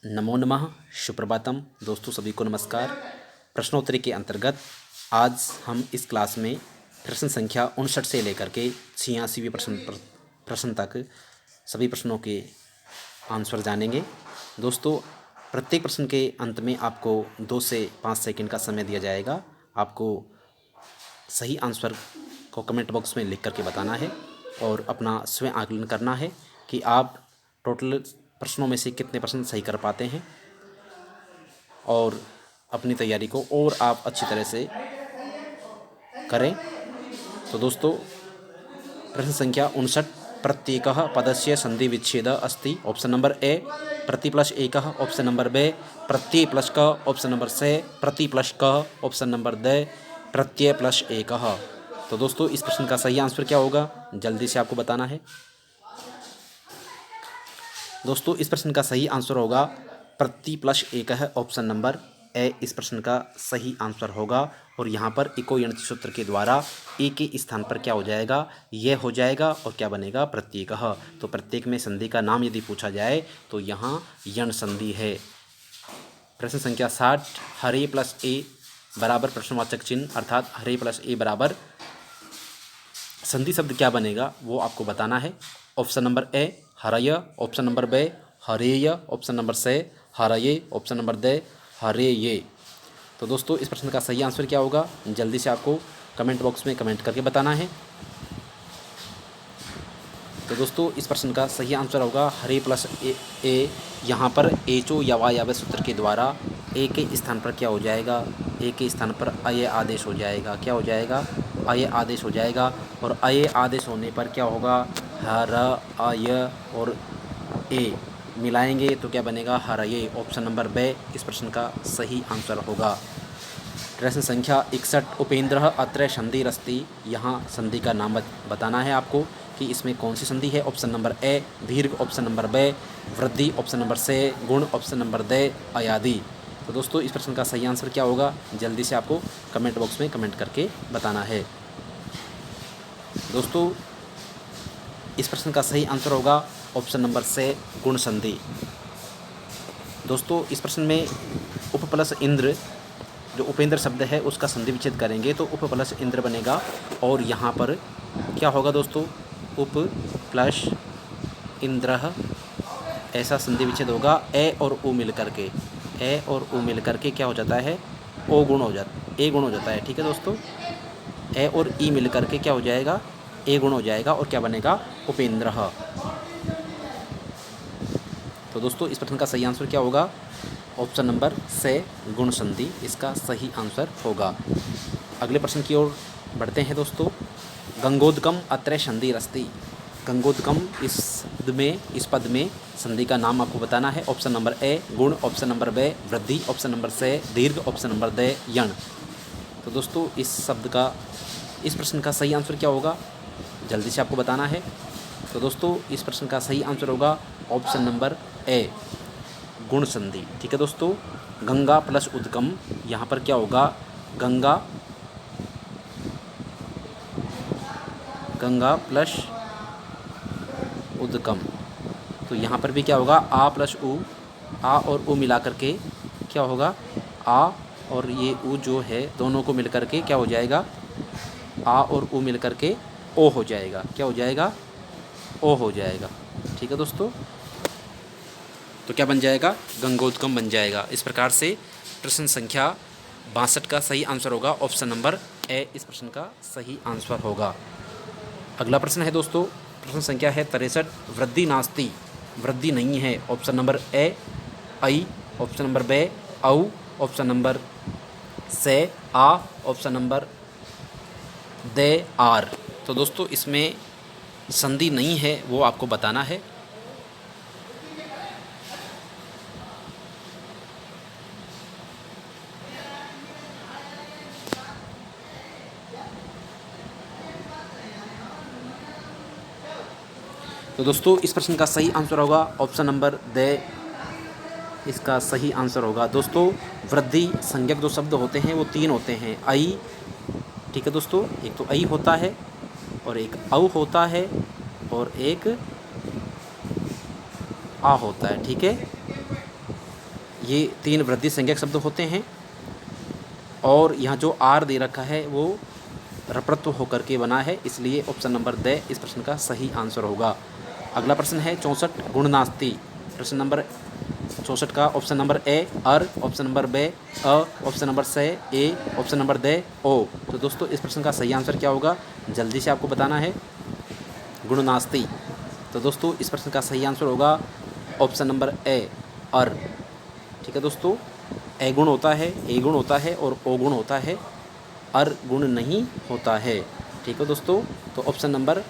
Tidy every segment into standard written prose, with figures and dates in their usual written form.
नमो नमः। सुप्रभातम दोस्तों, सभी को नमस्कार। प्रश्नोत्तरी के अंतर्गत आज हम इस क्लास में प्रश्न संख्या 59 से लेकर के 86वें प्रश्न तक सभी प्रश्नों के आंसर जानेंगे। दोस्तों, प्रत्येक प्रश्न के अंत में आपको 2 से 5 सेकंड का समय दिया जाएगा। आपको सही आंसर को कमेंट बॉक्स में लिख करके बताना है और अपना स्वयं आकलन करना है कि आप टोटल प्रश्नों में से कितने प्रश्न सही कर पाते हैं और अपनी तैयारी को और आप अच्छी तरह से करें। तो दोस्तों, प्रश्न संख्या 59, प्रत्येकः पदस्य संधि विच्छेद अस्ति। ऑप्शन नंबर ए प्रति प्लस एकः, ऑप्शन नंबर बे प्रत्यय प्लस क, ऑप्शन नंबर से प्रति प्लस क, option number the Pratyaya plus एकः। तो दोस्तों, इस प्रश्न का सही आंसर क्या होगा, जल्दी से आपको बताना है। दोस्तों, इस प्रश्न का सही आंसर होगा प्रति प्लस एक है, ऑप्शन नंबर ए इस प्रश्न का सही आंसर होगा। और यहाँ पर इको यणति सूत्र के द्वारा ए के स्थान पर क्या हो जाएगा, यह हो जाएगा और क्या बनेगा, प्रत्येकः। तो प्रत्येक में संधि का नाम यदि पूछा जाए तो यहाँ यण संधि है। प्रश्न संख्या 60, हरे प्लस ए बराबर प्रश्नवाचक चिन्ह, अर्थात हरे प्लस ए बराबर संधि शब्द क्या बनेगा वो आपको बताना है। ऑप्शन नंबर ए हरय, ऑप्शन नंबर बे हरेय, ऑप्शन नंबर से हरये, ऑप्शन नंबर दे हरेये। तो दोस्तों, इस प्रश्न का सही आंसर क्या होगा, जल्दी से आपको कमेंट बॉक्स में कमेंट करके बताना है। तो दोस्तों, इस प्रश्न का सही आंसर होगा हरे प्लस ए। यहाँ पर एचो या वायव्य सूत्र के द्वारा ए के स्थान पर क्या हो जाएगा, ए के स्थान पर अय आदेश हो जाएगा। क्या हो जाएगा, अय आदेश हो जाएगा। और अय आदेश होने पर क्या होगा, हर अय और ए मिलाएंगे तो क्या बनेगा, हरये। ऑप्शन नंबर बे इस प्रश्न का सही आंसर होगा। प्रश्न संख्या 61, उपेंद्र अत्र संधिरस्ति। यहाँ संधि का नाम बताना है आपको कि इसमें कौन सी संधि है। ऑप्शन नंबर ए दीर्घ, ऑप्शन नंबर बे वृद्धि, ऑप्शन नंबर से गुण, ऑप्शन नंबर दे अयादि। तो दोस्तों, इस प्रश्न का सही आंसर क्या होगा, जल्दी से आपको कमेंट बॉक्स में कमेंट करके बताना है। दोस्तों, इस प्रश्न का सही आंसर होगा ऑप्शन नंबर से गुण संधि। दोस्तों, इस प्रश्न में उप प्लस इंद्र, जो उपेंद्र शब्द है उसका संधि विच्छेद करेंगे तो उप प्लस इंद्र बनेगा। और यहाँ पर क्या होगा दोस्तों, उप प्लस इंद्र ऐसा संधि विच्छेद होगा। ए और उ मिल करके, ए और उ मिल करके क्या हो जाता है, ओ गुण हो जाता, ए गुण हो जाता है। ठीक है दोस्तों, ए और ई मिल करके क्या हो जाएगा, ए गुण हो जाएगा और क्या बनेगा, उपेंद्र। तो दोस्तों, इस प्रश्न का सही आंसर क्या होगा, ऑप्शन नंबर से गुण संधि इसका सही आंसर होगा। अगले प्रश्न की ओर बढ़ते हैं दोस्तों। गंगोदकम अत्र संधिरस्ति। गंगोदकम इस पद में संधि का नाम आपको बताना है। ऑप्शन नंबर ए गुण, ऑप्शन नंबर बे वृद्धि, ऑप्शन नंबर से दीर्घ, ऑप्शन नंबर दे यण। तो दोस्तों, इस प्रश्न का सही आंसर क्या होगा, जल्दी से आपको बताना है। तो दोस्तों, इस प्रश्न का सही आंसर होगा ऑप्शन नंबर ए गुण संधि। ठीक है दोस्तों, गंगा प्लस उदकम, यहाँ पर क्या होगा, गंगा प्लस उदकम। तो यहाँ पर भी क्या होगा, आ प्लस उ, आ और उ मिला करके क्या होगा, आ और ये उ जो है दोनों को मिल करके क्या हो जाएगा, आ और उ मिल करके ओ हो जाएगा। क्या हो जाएगा, ओ हो जाएगा। ठीक है दोस्तों, तो क्या बन जाएगा, गंगोदकम बन जाएगा। इस प्रकार से प्रश्न संख्या 62 का सही आंसर होगा ऑप्शन नंबर ए इस प्रश्न का सही आंसर होगा। अगला प्रश्न है दोस्तों, प्रश्न संख्या है 63, वृद्धि नास्ति। वृद्धि नहीं है। ऑप्शन नंबर ए आई, ऑप्शन नंबर बे औ, ऑप्शन नंबर से आ, ऑप्शन नंबर दे आर। तो दोस्तों, इसमें संधि नहीं है वो आपको बताना है। तो दोस्तों, इस प्रश्न का सही आंसर होगा ऑप्शन नंबर दे इसका सही आंसर होगा। दोस्तों, वृद्धि संज्ञक जो शब्द होते हैं वो 3 होते हैं, आई। ठीक है दोस्तों, एक तो आई होता है और एक औ होता है और एक आ होता है। ठीक है, ये 3 वृद्धि संज्ञक शब्द होते हैं और यहाँ जो आर दे रखा है वो रप्रत्व होकर के बना है, इसलिए ऑप्शन नंबर द इस प्रश्न का सही आंसर होगा। अगला प्रश्न है 64 गुण नास्ति। प्रश्न नंबर 64 का ऑप्शन नंबर ए अर, ऑप्शन नंबर बे अ, ऑप्शन नंबर से ए, ऑप्शन नंबर दे ओ। तो दोस्तों इस प्रश्न का सही आंसर क्या होगा, जल्दी से आपको बताना है। गुण नास्ति। तो दोस्तों इस प्रश्न का सही आंसर होगा ऑप्शन नंबर ए अर। ठीक है दोस्तों, ए गुण होता है, ए गुण होता है और ओ गुण होता है, अर गुण नहीं होता है। ठीक है दोस्तों, तो ऑप्शन नंबर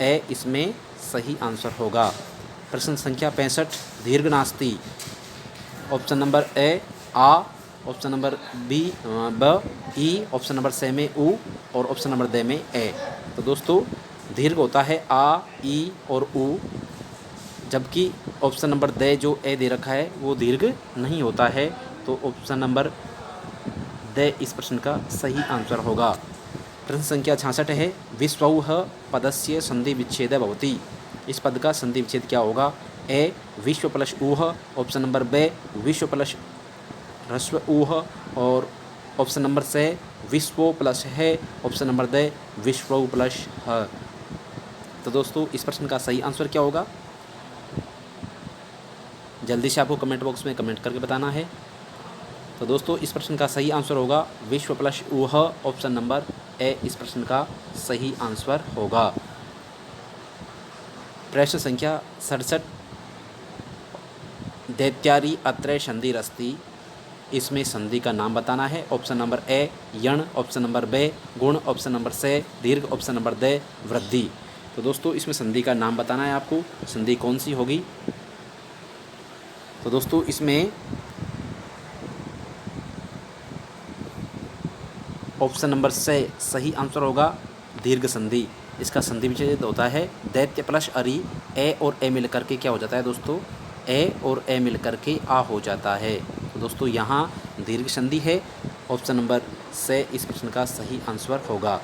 ए इसमें सही आंसर होगा। प्रश्न संख्या 65 दीर्घ नास्ति। ऑप्शन नंबर ए आ, ऑप्शन नंबर बी ब ई, ऑप्शन नंबर से में उ और ऑप्शन नंबर द में ए। तो दोस्तों दीर्घ होता है आ, ई और उ, जबकि ऑप्शन नंबर द जो ए दे रखा है वो दीर्घ नहीं होता है। तो ऑप्शन नंबर द इस प्रश्न का सही आंसर होगा। प्रश्न संख्या 66 है विश्वौह पदस्य संधि विच्छेद भवति। इस पद का संधि विच्छेद क्या होगा, ए विश्व प्लस ऊह, ऑप्शन नंबर बे विश्व प्लस ह्रस्व ऊह और ऑप्शन नंबर से विश्वो प्लस है, ऑप्शन नंबर द विश्व प्लस ह। तो दोस्तों इस प्रश्न का सही आंसर क्या होगा, जल्दी से आपको कमेंट बॉक्स में कमेंट करके बताना है। तो दोस्तों इस प्रश्न का सही आंसर होगा विश्व प्लस ऊह, ऑप्शन नंबर ए इस प्रश्न का सही आंसर होगा। प्रश्न संख्या 67 दैत्यारी अत्र संधि रस्ति। इसमें संधि का नाम बताना है। ऑप्शन नंबर ए यण, ऑप्शन नंबर बे गुण, ऑप्शन नंबर से दीर्घ, ऑप्शन नंबर द वृद्धि। तो दोस्तों इसमें संधि का नाम बताना है आपको, संधि कौन सी होगी। तो दोस्तों इसमें ऑप्शन नंबर से सही आंसर होगा दीर्घ संधि। इसका संधि विच्छेद होता है दैत्य प्लस अरि, ए और ए मिल करके क्या हो जाता है दोस्तों, ए और ए मिल करके आ हो जाता है। तो दोस्तों यहाँ दीर्घ संधि है, ऑप्शन नंबर से इस प्रश्न का सही आंसर होगा।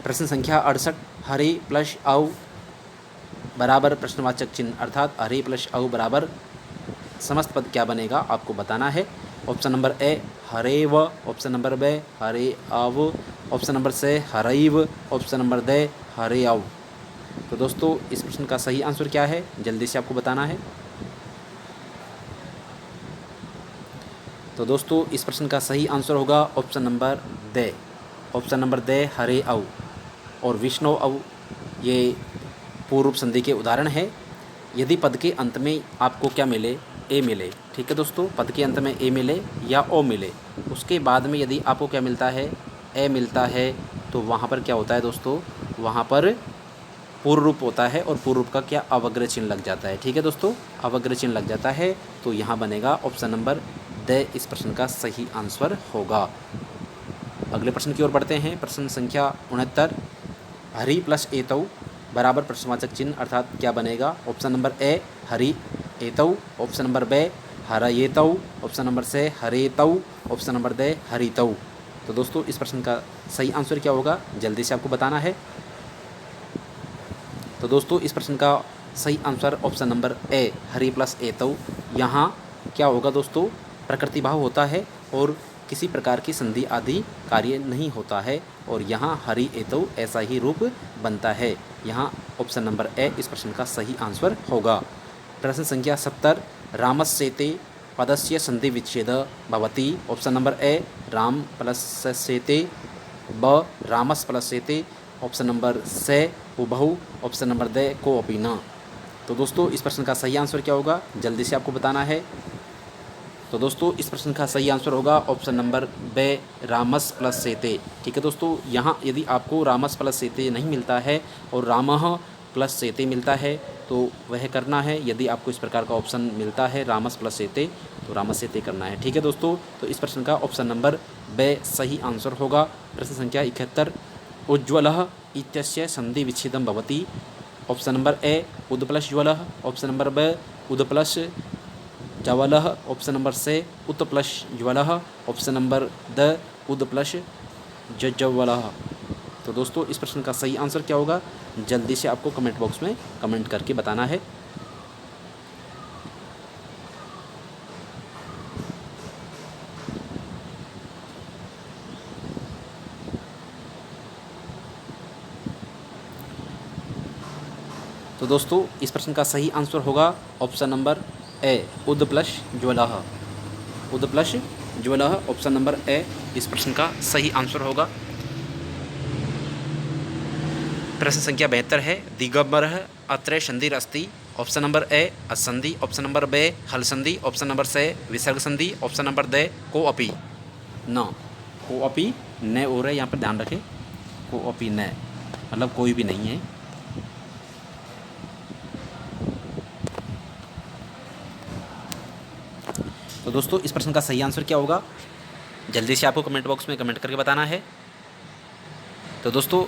प्रश्न संख्या 68 हरि प्लस औ बराबर प्रश्नवाचक चिन्ह, अर्थात हरि प्लस औ बराबर समस्त पद क्या बनेगा आपको बताना है। ऑप्शन नंबर ए हरेव, ऑप्शन नंबर बे हरे आव, ऑप्शन नंबर से हरैव, ऑप्शन नंबर द हरे आव। तो दोस्तों इस प्रश्न का सही आंसर क्या है, जल्दी से आपको बताना है। तो दोस्तों इस प्रश्न का सही आंसर होगा ऑप्शन नंबर द, ऑप्शन नंबर द हरे आव और विष्णु आव। ये पूर्व संधि के उदाहरण है। यदि पद के अंत में आपको क्या मिले, ए मिले, ठीक है दोस्तों, पद के अंत में ए मिले या ओ मिले, उसके बाद में यदि आपको क्या मिलता है, ए मिलता है, तो वहाँ पर क्या होता है दोस्तों, वहाँ पर पूर्व रूप होता है और पूर्व रूप का क्या अवग्रह चिन्ह लग जाता है। ठीक है दोस्तों, अवग्रह चिन्ह लग जाता है, तो यहाँ बनेगा ऑप्शन नंबर द इस प्रश्न का सही आंसर होगा। अगले प्रश्न की ओर बढ़ते हैं। प्रश्न संख्या 69 हरि प्लस एतौ बराबर प्रश्नवाचक चिन्ह, अर्थात क्या बनेगा। ऑप्शन नंबर ए हरि एतौ, ऑप्शन नंबर बे हरएतौ, ऑप्शन नंबर से हरेतौ, ऑप्शन नंबर द हरितौ। तो दोस्तों इस प्रश्न का सही आंसर क्या होगा, जल्दी से आपको बताना है। तो दोस्तों इस प्रश्न का सही आंसर ऑप्शन नंबर ए हरि प्लस एतौ। यहाँ क्या होगा दोस्तों, प्रकृति भाव होता है और किसी प्रकार की संधि आदि कार्य नहीं होता है, और यहाँ हरि एतौ ऐसा ही रूप बनता है। यहाँ ऑप्शन नंबर ए इस प्रश्न का सही आंसर होगा। प्रश्न संख्या 70 रामस्येते पदस्य संधि विच्छेद भवति। ऑप्शन नंबर ए राम प्लस सेते, ब रामस प्लस सेते, ऑप्शन नंबर से उभौ, ऑप्शन नंबर द को अपि न। तो दोस्तों इस प्रश्न का सही आंसर क्या होगा, जल्दी से आपको बताना है। तो दोस्तों इस प्रश्न का सही आंसर होगा ऑप्शन नंबर बे रामस प्लस सेते। ठीक है दोस्तों, यहाँ यदि आपको रामस प्लस सेते नहीं मिलता है और रामः प्लस सेते मिलता है तो वह करना है। यदि आपको इस प्रकार का ऑप्शन मिलता है रामस प्लस सेते, तो रामस सेते करना है। ठीक है दोस्तों, तो इस प्रश्न का ऑप्शन नंबर बे सही आंसर होगा। प्रश्न संख्या 71 उज्ज्वलः इत्यस्य संधि विच्छेदं भवति। ऑप्शन नंबर ए उद प्लस ज्वलः, ऑप्शन नंबर ब उद प्लस ज्वलः, ऑप्शन नंबर से उत plus ज्वलः, option number the ud plus ज्वलः। तो दोस्तों इस प्रश्न का सही आंसर क्या होगा, जल्दी से आपको कमेंट बॉक्स में कमेंट करके बताना है। दोस्तों इस प्रश्न का सही आंसर होगा ऑप्शन नंबर ए, उद प्लस ज्वलः। उद प्लस ज्वलः, ऑप्शन नंबर ए इस प्रश्न का सही आंसर होगा। प्रश्न संख्या 72 है, दिगंबरः अत्र संधिर अस्ति। ऑप्शन नंबर ए असंधि, ऑप्शन नंबर बे हल संधि, ऑप्शन नंबर से विसर्ग संधि, ऑप्शन नंबर दे को अपी न। को अपी न हो रहा है, यहाँ पर ध्यान रखें, को अपी न मतलब कोई भी नहीं है। तो दोस्तों इस प्रश्न का सही आंसर क्या होगा, जल्दी से आपको कमेंट बॉक्स में कमेंट करके बताना है। तो दोस्तों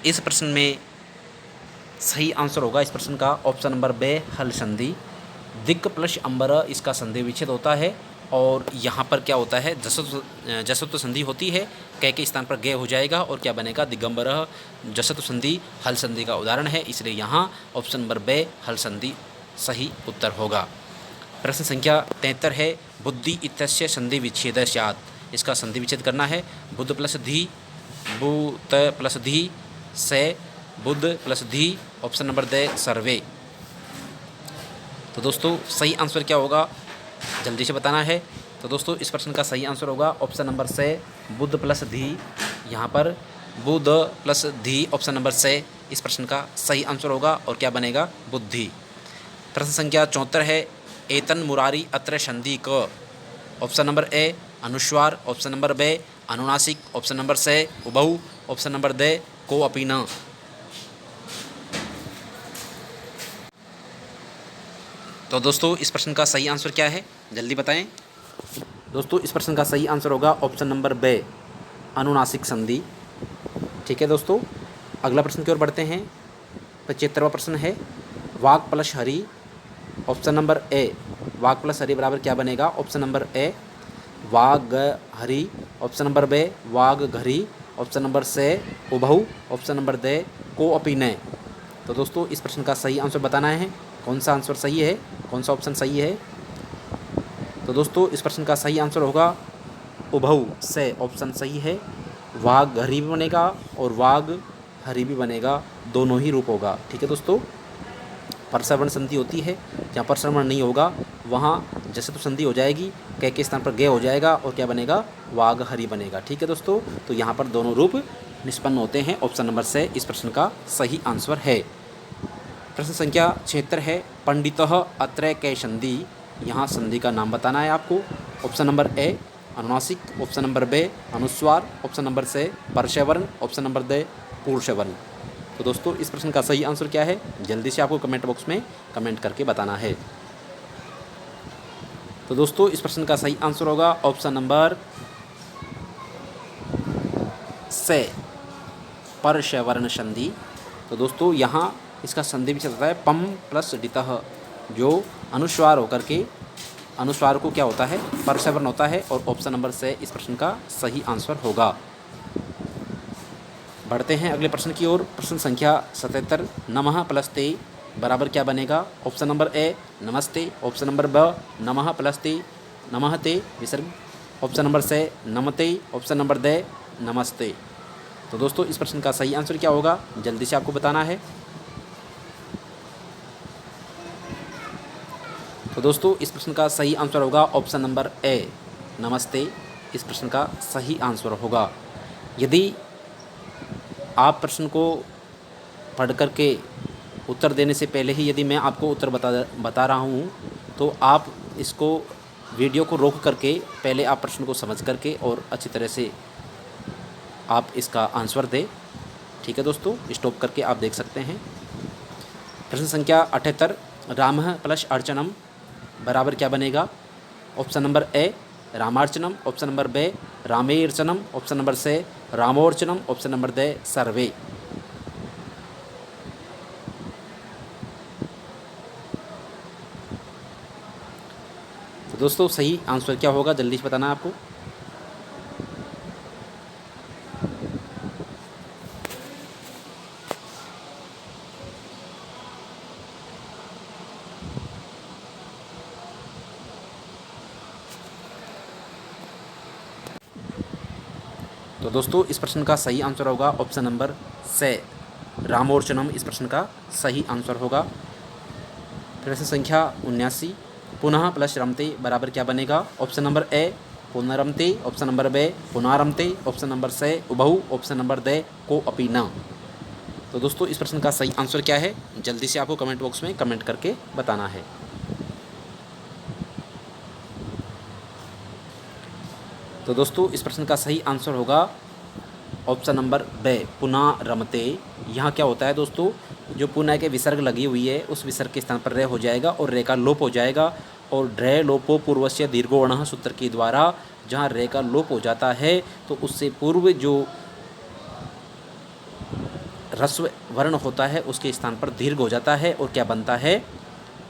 इस प्रश्न में सही आंसर होगा इस प्रश्न का ऑप्शन नंबर बे हल संधि। दिक् प्लस अंबर इसका संधि विच्छेद होता है और यहाँ पर क्या होता है, जसत्व संधि होती है, कै के स्थान पर गे हो जाएगा और क्या बनेगा, दिगंबर। जसत्व संधि हल संधि का उदाहरण है, इसलिए यहाँ ऑप्शन नंबर बे हल संधि सही उत्तर होगा। प्रश्न संख्या 73 है, बुद्धि इत्यस्य संधि विच्छेद स्यात्। इसका संधि विच्छेद करना है। बुद्ध प्लस धी, बुत प्लस धी से बुद्ध प्लस धी, ऑप्शन नंबर दे सर्वे। तो दोस्तों सही आंसर क्या होगा, जल्दी से बताना है। तो दोस्तों इस प्रश्न का सही आंसर होगा ऑप्शन नंबर से बुद्ध प्लस धी। यहाँ पर बुद्ध प्लस धी, ऑप्शन नंबर से इस प्रश्न का सही आंसर होगा और क्या बनेगा, बुद्धि। प्रश्न संख्या 74 है, एतन मुरारी अत्र संधि क। ऑप्शन नंबर ए अनुस्वार, ऑप्शन नंबर बे अनुनासिक, ऑप्शन नंबर से उबहु, ऑप्शन नंबर दे को अपी न। तो दोस्तों इस प्रश्न का सही आंसर क्या है, जल्दी बताएं। दोस्तों इस प्रश्न का सही आंसर होगा ऑप्शन नंबर बे अनुनासिक संधि। ठीक है दोस्तों, अगला प्रश्न की ओर बढ़ते हैं। 75वां प्रश्न है, वाग प्लस हरि। ऑप्शन नंबर ए वाग प्लस हरि बराबर क्या बनेगा, ऑप्शन नंबर ए वाग हरि, ऑप्शन नंबर बे वाग घरी, ऑप्शन नंबर से उबहु, ऑप्शन नंबर दे को अपी ने। तो दोस्तों इस प्रश्न का सही आंसर बताना है, कौन सा आंसर सही है, कौन सा ऑप्शन सही है। तो दोस्तों इस प्रश्न का सही आंसर होगा उबहु से, ऑप्शन सही है। वाग घरी भी बनेगा और वाग हरि भी बनेगा, दोनों ही रूप होगा। ठीक है दोस्तों, परसवर्ण संधि होती है, जहाँ परसवर्ण नहीं होगा वहाँ जैसे तो संधि हो जाएगी, कै के स्थान पर गे हो जाएगा और क्या बनेगा, वाग हरि बनेगा। ठीक है दोस्तों, तो यहाँ पर दोनों रूप निष्पन्न होते हैं, ऑप्शन नंबर से इस प्रश्न का सही आंसर है। प्रश्न संख्या 76 है, पंडितः अत्र कै संधि। यहाँ संधि का नाम बताना है आपको। ऑप्शन नंबर ए अनुनासिक, ऑप्शन नंबर बे अनुस्वार, ऑप्शन नंबर से परसवर्ण, ऑप्शन नंबर दे पुरुषवर्ण। तो दोस्तों इस प्रश्न का सही आंसर क्या है, जल्दी से आपको कमेंट बॉक्स में कमेंट करके बताना है। तो दोस्तों इस प्रश्न का सही आंसर होगा ऑप्शन नंबर से परसवर्ण संधि। तो दोस्तों यहाँ इसका संधि भी चलता है पम प्लस डितः, जो अनुस्वार होकर के अनुस्वार को क्या होता है, परसवर्ण होता है और ऑप्शन नंबर से इस प्रश्न का सही आंसर होगा। बढ़ते हैं अगले प्रश्न की ओर। प्रश्न संख्या 77, नमः प्लस ते बराबर क्या बनेगा, ऑप्शन नंबर ए नमस्ते, ऑप्शन नंबर ब नमः प्लस ते नमः ते विसर्ग, ऑप्शन नंबर से नमते, ऑप्शन नंबर दे नमस्ते। तो दोस्तों इस प्रश्न का सही आंसर क्या होगा, जल्दी से आपको बताना है। तो दोस्तों इस प्रश्न का सही आंसर होगा ऑप्शन नंबर ए नमस्ते, इस प्रश्न का सही आंसर होगा। यदि आप प्रश्न को पढ़ कर के उत्तर देने से पहले ही यदि मैं आपको उत्तर बता रहा हूँ, तो आप इसको वीडियो को रोक करके पहले आप प्रश्न को समझ करके और अच्छी तरह से आप इसका आंसर दें। ठीक है दोस्तों, स्टॉप करके आप देख सकते हैं। प्रश्न संख्या 78, रामः प्लस अर्चनम बराबर क्या बनेगा, ऑप्शन नंबर ए रामार्चनम, ऑप्शन नंबर बे रामेर्चनम, ऑप्शन नंबर से रामोर्चनम, ऑप्शन नंबर दे सर्वे। तो दोस्तों सही आंसर क्या होगा, जल्दी से बताना है आपको। तो दोस्तों इस प्रश्न का सही आंसर होगा ऑप्शन नंबर से रामोर्चनम, इस प्रश्न का सही आंसर होगा। प्रश्न संख्या 79, पुनः प्लस रमते बराबर क्या बनेगा? ऑप्शन नंबर ए पुनरमते, ऑप्शन नंबर बे पुनारमते, ऑप्शन नंबर से उभऊ, ऑप्शन नंबर दे को अपी न। तो दोस्तों इस प्रश्न का सही आंसर क्या है, जल्दी से आपको कमेंट बॉक्स में कमेंट करके बताना है। तो दोस्तों इस प्रश्न का सही आंसर होगा ऑप्शन नंबर बे पुनारमते। यहाँ क्या होता है दोस्तों, जो पुनः के विसर्ग लगी हुई है उस विसर्ग के स्थान पर रे हो जाएगा और रे का लोप हो जाएगा, और ड्रे लोपो पूर्वस्य दीर्घोवर्ण सूत्र के द्वारा जहाँ रे का लोप हो जाता है तो उससे पूर्व जो ह्रस्व वर्ण होता है उसके स्थान पर दीर्घ हो जाता है, और क्या बनता है,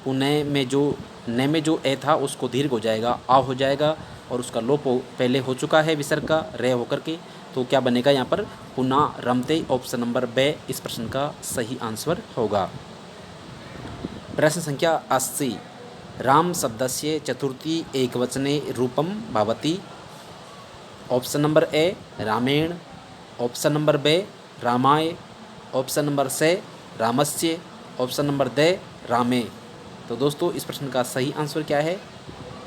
पुनः में जो न में जो ए था उसको दीर्घ हो जाएगा, आ हो जाएगा, और उसका लोप पहले हो चुका है विसर्ग का रे होकर के, तो क्या बनेगा यहाँ पर पुनारमते। ऑप्शन नंबर बे इस प्रश्न का सही आंसर होगा। प्रश्न संख्या 80, राम शब्दस्य चतुर्थी एकवचने रूपम भवति। ऑप्शन नंबर ए रामेण, ऑप्शन नंबर बे रामाय, ऑप्शन नंबर से रामस्य, ऑप्शन नंबर दे रामे। तो दोस्तों इस प्रश्न का सही आंसर क्या है?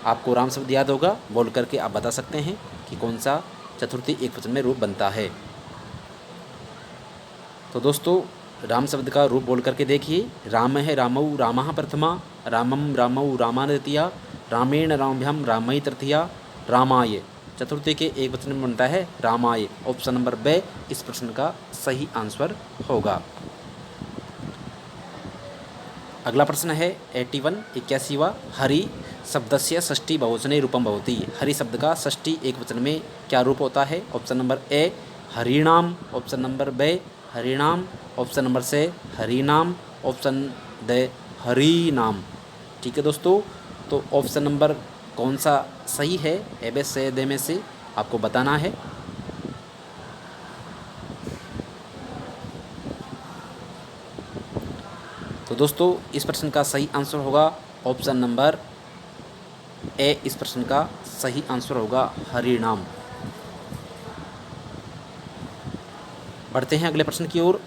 आपको राम शब्द याद होगा, बोल करके आप बता सकते हैं कि कौन सा चतुर्थी एकवचन में रूप बनता है। तो दोस्तों राम शब्द का रूप बोल करके देखिए, राम है रामौ रामः प्रथमा, रामम रामौ रामा द्वितीया, रामेण रामभ्याम रामई तृतीया, रामाय। चतुर्थी के एक वचन में बनता है रामाय। ऑप्शन नंबर बे इस प्रश्न का सही आंसर होगा। अगला प्रश्न है 81, 81वां, हरि शब्दस्य षष्ठी बहुवचने रूपम भवति। हरि शब्द का षष्ठी एक वचन में क्या रूप होता है? ऑप्शन नंबर ए हरिणाम, ऑप्शन नंबर बे हरिणाम, ऑप्शन नंबर से हरिनाम, ऑप्शन द हरिनाम। ठीक है दोस्तों, तो ऑप्शन नंबर कौन सा सही है, ए बे से दे में से आपको बताना है। तो दोस्तों इस प्रश्न का सही आंसर होगा ऑप्शन नंबर ए, इस प्रश्न का सही आंसर होगा हरिनाम। बढ़ते हैं अगले प्रश्न की ओर।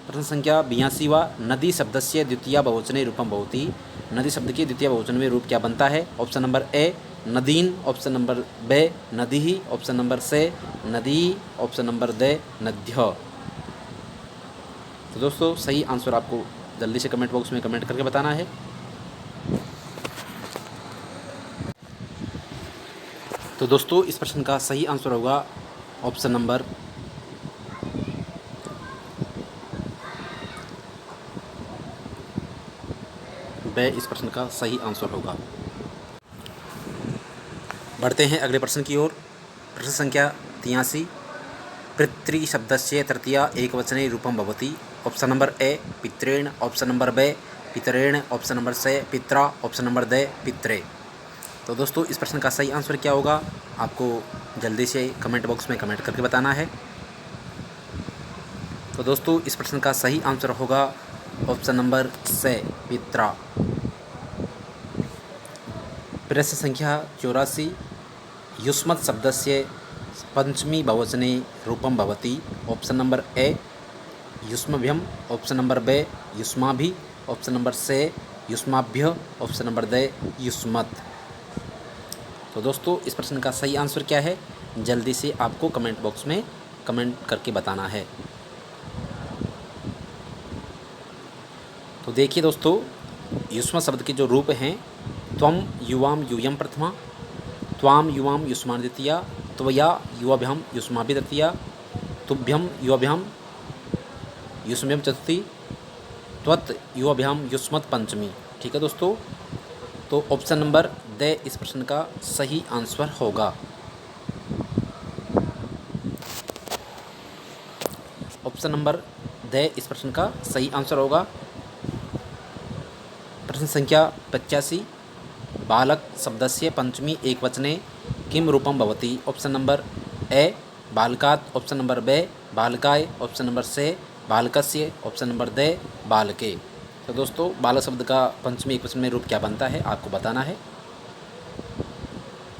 प्रश्न संख्या 82वां, नदी शब्दस्य द्वितीय बहुवचने रूपम भवति। नदी शब्द के द्वितीय बहुवचन में रूप क्या बनता है? ऑप्शन नंबर ए नदीन, ऑप्शन नंबर बे नदी, ऑप्शन नंबर से नदी, ऑप्शन नंबर दे नद्य। तो दोस्तों सही आंसर आपको जल्दी से कमेंट बॉक्स में कमेंट करके बताना है। तो दोस्तों इस प्रश्न का सही आंसर होगा ऑप्शन नंबर बे, इस प्रश्न का सही आंसर होगा। बढ़ते हैं अगले प्रश्न की ओर। प्रश्न संख्या 83, पितृ शब्दस्य तृतीया एकवचने रूपम भवति। ऑप्शन नंबर ए पितृण, ऑप्शन नंबर बे पितरेण, ऑप्शन नंबर से पित्रा, ऑप्शन नंबर दे पित्रे। तो दोस्तों इस प्रश्न का सही आंसर क्या होगा, आपको जल्दी से कमेंट बॉक्स में कमेंट करके बताना है। तो दोस्तों इस प्रश्न का सही आंसर होगा ऑप्शन नंबर से पित्रा। प्रश्न संख्या 84, युष्मत् शब्दस्य पंचमी बहुवचने रूपम भवति। ऑप्शन नंबर ए युष्मभ्यम, ऑप्शन नंबर बे युष्माभि, ऑप्शन नंबर से युष्माभ्य, ऑप्शन नंबर दे युष्मत्। तो दोस्तों इस प्रश्न का सही आंसर क्या है, जल्दी से आपको कमेंट बॉक्स में कमेंट करके बताना है। तो देखिए दोस्तों, युष्मत् शब्द के जो रूप हैं, त्वम युवाम यूयम प्रथमा, त्वाम युवाम युष्मान द्वितीया, त्वया युवाभ्याम युष्माभि तृतीया, तुभ्यम युवाभ्याम युष्म्यम चतुर्थी, त्वत् युवाभ्याम युष्मत् पंचमी। ठीक है दोस्तों, तो ऑप्शन नंबर दे इस प्रश्न का सही आंसर होगा। ऑप्शन नंबर दे इस प्रश्न का सही आंसर होगा। प्रश्न संख्या 85, बालक शब्दस्य पंचमी एकवचने किम रूपम भवति। ऑप्शन नंबर ए बालकात्, ऑप्शन नंबर बे बालकाय, ऑप्शन नंबर से बालकस्य, ऑप्शन नंबर दे बालके। तो दोस्तों बालक शब्द का पंचमी एकवचन में रूप क्या बनता है, आपको बताना है।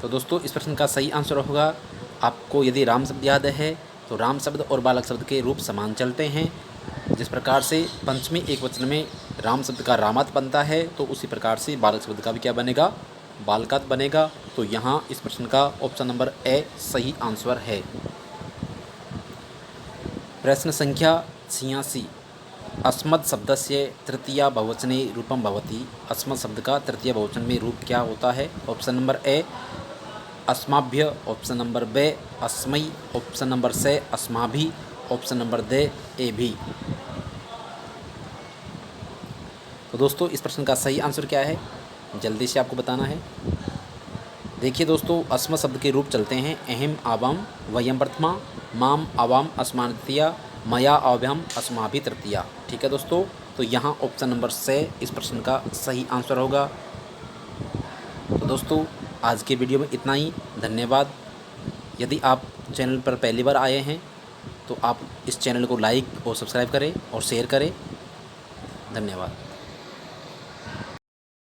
तो दोस्तों इस प्रश्न का सही आंसर होगा, आपको यदि राम शब्द याद है तो राम शब्द और बालक शब्द के रूप समान चलते हैं। जिस प्रकार से पंचमी एकवचन में राम शब्द का रामात बनता है तो उसी प्रकार से बालक शब्द का भी क्या बनेगा, बालकात बनेगा। तो यहाँ इस प्रश्न का ऑप्शन नंबर ए सही आंसर है। प्रश्न संख्या 86, अस्मत् शब्दस्य तृतीया बहुवचने रूपम भवति। अस्मत् शब्द का तृतीय बहुवचन में रूप क्या होता है? ऑप्शन नंबर ए अस्माभ्य, ऑप्शन नंबर बे अस्मै, ऑप्शन नंबर से अस्माभि, ऑप्शन नंबर दे एभि। तो दोस्तों इस प्रश्न का सही आंसर क्या है, जल्दी से आपको बताना है। देखिए दोस्तों, अस्मत् शब्द के रूप चलते हैं अहम आवाम वयम प्रथमा, माम आवाम अस्मान तृतीया, मया अव्यम अस्माभि तृतीया। ठीक है दोस्तों, तो यहाँ ऑप्शन नंबर से इस प्रश्न का सही आंसर होगा। तो दोस्तों आज के वीडियो में इतना ही, धन्यवाद। यदि आप चैनल पर पहली बार आए हैं तो आप इस चैनल को लाइक और सब्सक्राइब करें और शेयर करें। धन्यवाद।